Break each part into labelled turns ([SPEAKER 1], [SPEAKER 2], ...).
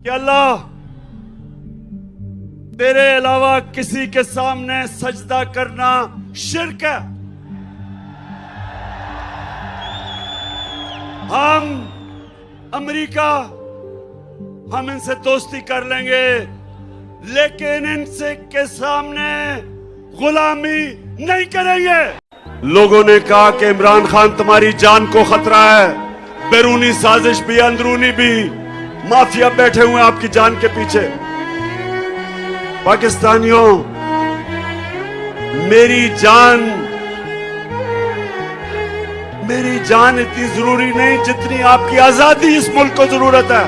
[SPEAKER 1] कि अल्लाह तेरे अलावा किसी के सामने सजदा करना शिर्क है। हम अमेरिका, हम इनसे दोस्ती कर लेंगे, लेकिन इनसे के सामने गुलामी नहीं करेंगे। लोगों ने कहा कि इमरान खान तुम्हारी जान को खतरा है, बैरूनी साजिश भी अंदरूनी भी, माफिया बैठे हुए हैं आपकी जान के पीछे। पाकिस्तानियों, मेरी जान इतनी जरूरी नहीं जितनी आपकी आजादी इस मुल्क को जरूरत है।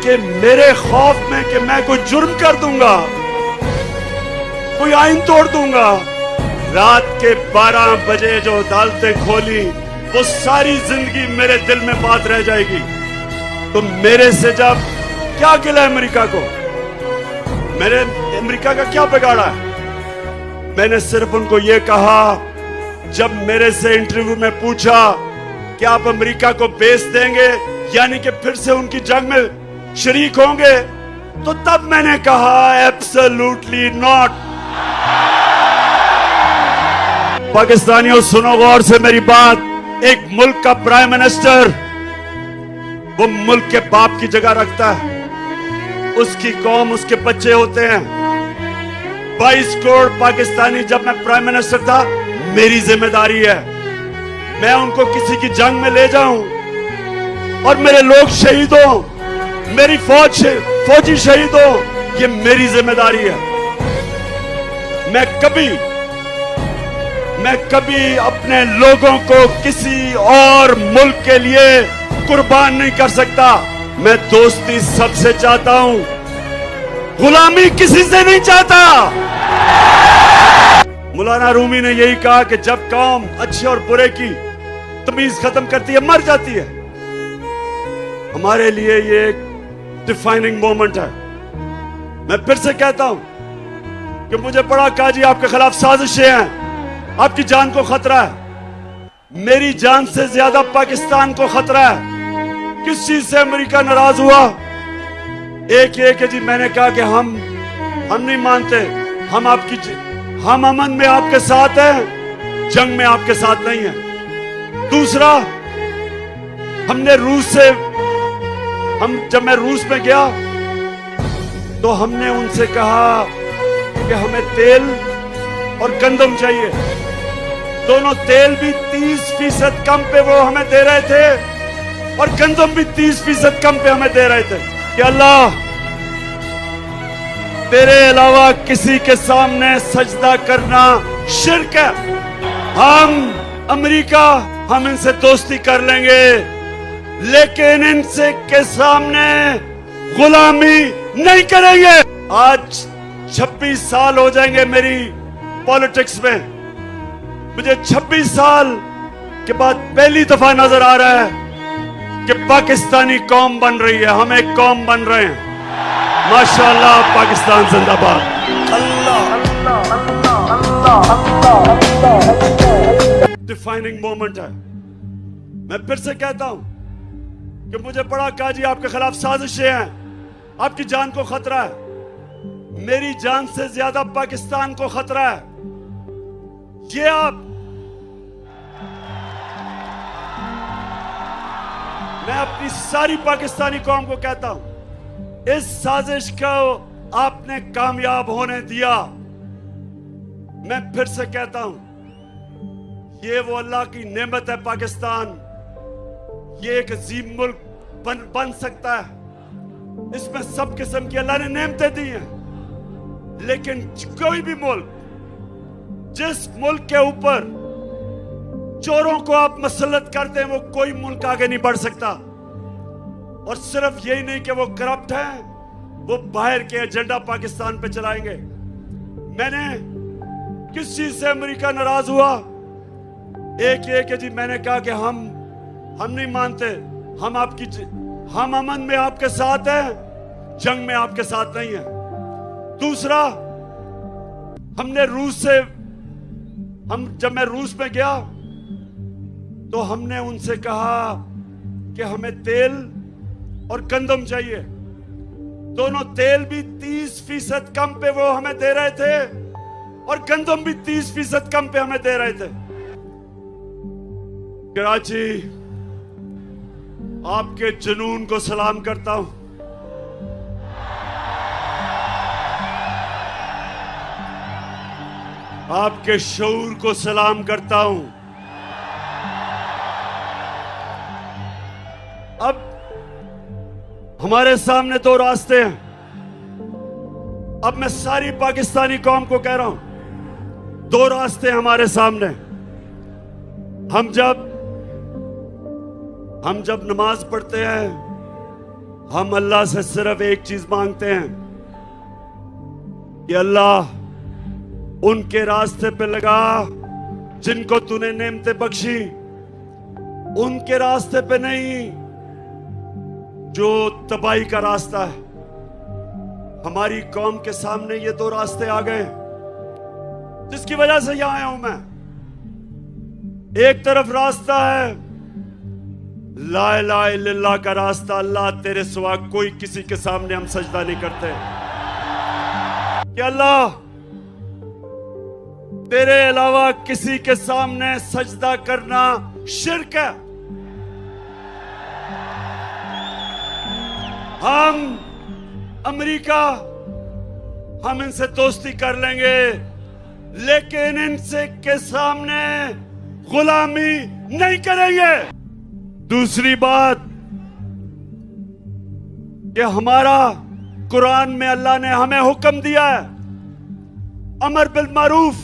[SPEAKER 1] कि मेरे खौफ में कि मैं कोई जुर्म कर दूंगा, कोई आइन तोड़ दूंगा। रात के 12 बजे जो अदालतें खोली वो सारी जिंदगी मेरे दिल में बात रह जाएगी। तो मेरे से जब क्या गिला अमेरिका को, मेरे अमेरिका का क्या बिगाड़ा है? मैंने सिर्फ उनको ये कहा, जब मेरे से इंटरव्यू में पूछा कि आप अमेरिका को बेच देंगे यानी कि फिर से उनकी जंग में शरीक होंगे, तो तब मैंने कहा एब्सोल्युटली नॉट। पाकिस्तानियों सुनो गौर से मेरी बात। एक मुल्क का प्राइम मिनिस्टर वो मुल्क के बाप की जगह रखता है, उसकी कौम उसके बच्चे होते हैं। 22 करोड़ पाकिस्तानी जब मैं प्राइम मिनिस्टर था, मेरी जिम्मेदारी है मैं उनको किसी की जंग में ले जाऊं और मेरे लोग शहीद हो, मेरी फौजी शहीद हो, ये मेरी जिम्मेदारी है। मैं कभी अपने लोगों को किसी और मुल्क के लिए कुर्बान नहीं कर सकता। मैं दोस्ती सबसे चाहता हूं, गुलामी किसी से नहीं चाहता। मौलाना रूमी ने यही कहा कि जब कौम अच्छे और बुरे की तमीज खत्म करती है, मर जाती है। हमारे लिए ये एक डिफाइनिंग मोमेंट है। मैं फिर से कहता हूं कि मुझे पड़ा काजी आपके खिलाफ साजिशें हैं, आपकी जान को खतरा है। मेरी जान से ज्यादा पाकिस्तान को खतरा है। किस चीज से अमेरिका नाराज हुआ? एक है जी, मैंने कहा कि हम नहीं मानते, हम अमन में आपके साथ हैं, जंग में आपके साथ नहीं है। दूसरा, जब मैं रूस में गया तो हमने उनसे कहा कि हमें तेल और गंदम चाहिए। दोनों तेल भी 30% कम पे वो हमें दे रहे थे और गंदम भी 30% कम पे हमें दे रहे थे। कि अल्लाह तेरे अलावा किसी के सामने सजदा करना शिर्क है। हम अमेरिका, हम इनसे दोस्ती कर लेंगे, लेकिन इनसे के सामने गुलामी नहीं करेंगे। आज 26 साल हो जाएंगे मेरी पॉलिटिक्स में। मुझे 26 साल के बाद पहली दफा नजर आ रहा है कि पाकिस्तानी कौम बन रही है, हम एक कौम बन रहे हैं। माशाअल्लाह, पाकिस्तान जिंदाबाद। डिफाइनिंग मोमेंट है। मैं फिर से कहता हूं कि मुझे पड़ा काजी आपके खिलाफ साजिशें हैं, आपकी जान को खतरा है। मेरी जान से ज्यादा पाकिस्तान को खतरा है। ये मैं अपनी सारी पाकिस्तानी कौम को कहता हूं, इस साजिश को आपने कामयाब होने दिया। मैं फिर से कहता हूं, ये वो अल्लाह की नेमत है पाकिस्तान। ये एक अजीम मुल्क बन सकता है। इसमें सब किस्म की अल्लाह ने नेमतें दी हैं, लेकिन कोई भी मुल्क, जिस मुल्क के ऊपर चोरों को आप मसलत करते हैं, वो कोई मुल्क आगे नहीं बढ़ सकता। और सिर्फ यही नहीं कि वो करप्ट हैं, वो बाहर के एजेंडा पाकिस्तान पे चलाएंगे। मैंने किस चीज से अमेरिका नाराज हुआ? एक है जी, मैंने कहा कि हम नहीं मानते, हम अमन में आपके साथ हैं, जंग में आपके साथ नहीं है। दूसरा, जब मैं रूस में गया तो हमने उनसे कहा कि हमें तेल और गंदम चाहिए। दोनों तेल भी 30% कम पे वो हमें दे रहे थे और गंदम भी 30% कम पे हमें दे रहे थे। कराची, आपके जुनून को सलाम करता हूं। आपके शऊर को सलाम करता हूं। अब हमारे सामने दो रास्ते हैं। अब मैं सारी पाकिस्तानी कौम को कह रहा हूं, दो रास्ते हमारे सामने। हम जब नमाज पढ़ते हैं, हम अल्लाह से सिर्फ एक चीज मांगते हैं कि अल्लाह उनके रास्ते पे लगा जिनको तूने नेमतें बख्शी, उनके रास्ते पे नहीं जो तबाही का रास्ता है। हमारी कौम के सामने ये दो रास्ते आ गए जिसकी वजह से यहां आया हूं मैं। एक तरफ रास्ता है ला इलाहा इल्लल्लाह का रास्ता, अल्लाह तेरे सिवा कोई किसी के सामने हम सजदा नहीं करते, कि अल्लाह तेरे अलावा किसी के सामने सजदा करना शिर्क है। हम अमेरिका, हम इनसे दोस्ती कर लेंगे लेकिन इनसे के सामने गुलामी नहीं करेंगे। दूसरी बात कि हमारा कुरान में अल्लाह ने हमें हुक्म दिया है अमर बिल मारूफ,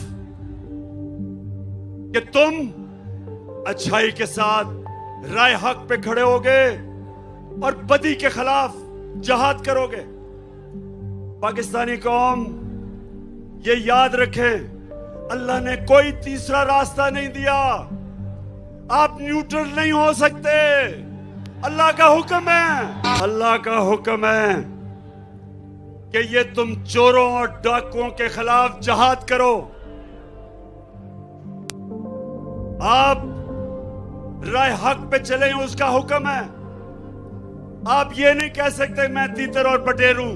[SPEAKER 1] कि तुम अच्छाई के साथ राय हक पे खड़े होगे और बदी के खिलाफ जहाद करोगे। पाकिस्तानी कौम ये याद रखे, अल्लाह ने कोई तीसरा रास्ता नहीं दिया। आप न्यूट्रल नहीं हो सकते। अल्लाह का हुक्म है, अल्लाह का हुक्म है कि ये तुम चोरों और डाकुओं के खिलाफ जहाद करो। आप राय हक पे चले, उसका हुक्म है। आप ये नहीं कह सकते मैं तीतर और बटेर हूं,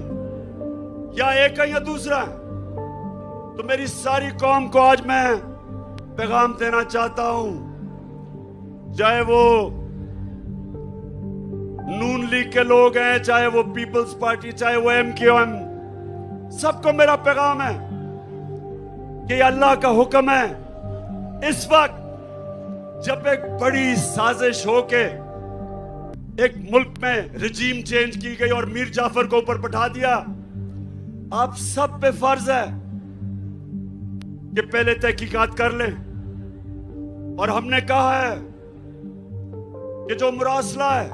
[SPEAKER 1] या एक है या दूसरा। तो मेरी सारी कौम को आज मैं पैगाम देना चाहता हूं, चाहे वो नून लीग के लोग हैं, चाहे वो पीपल्स पार्टी, चाहे वो MQM, सबको मेरा पैगाम है कि अल्लाह का हुक्म है। इस वक्त जब एक बड़ी साजिश होके एक मुल्क में रजीम चेंज की गई और मीर जाफर को ऊपर बैठा दिया, आप सब पे फर्ज है कि पहले तहकीकात कर लें। और हमने कहा है कि जो मुरासला है,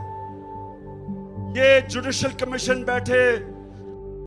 [SPEAKER 1] ये जुडिशल कमीशन बैठे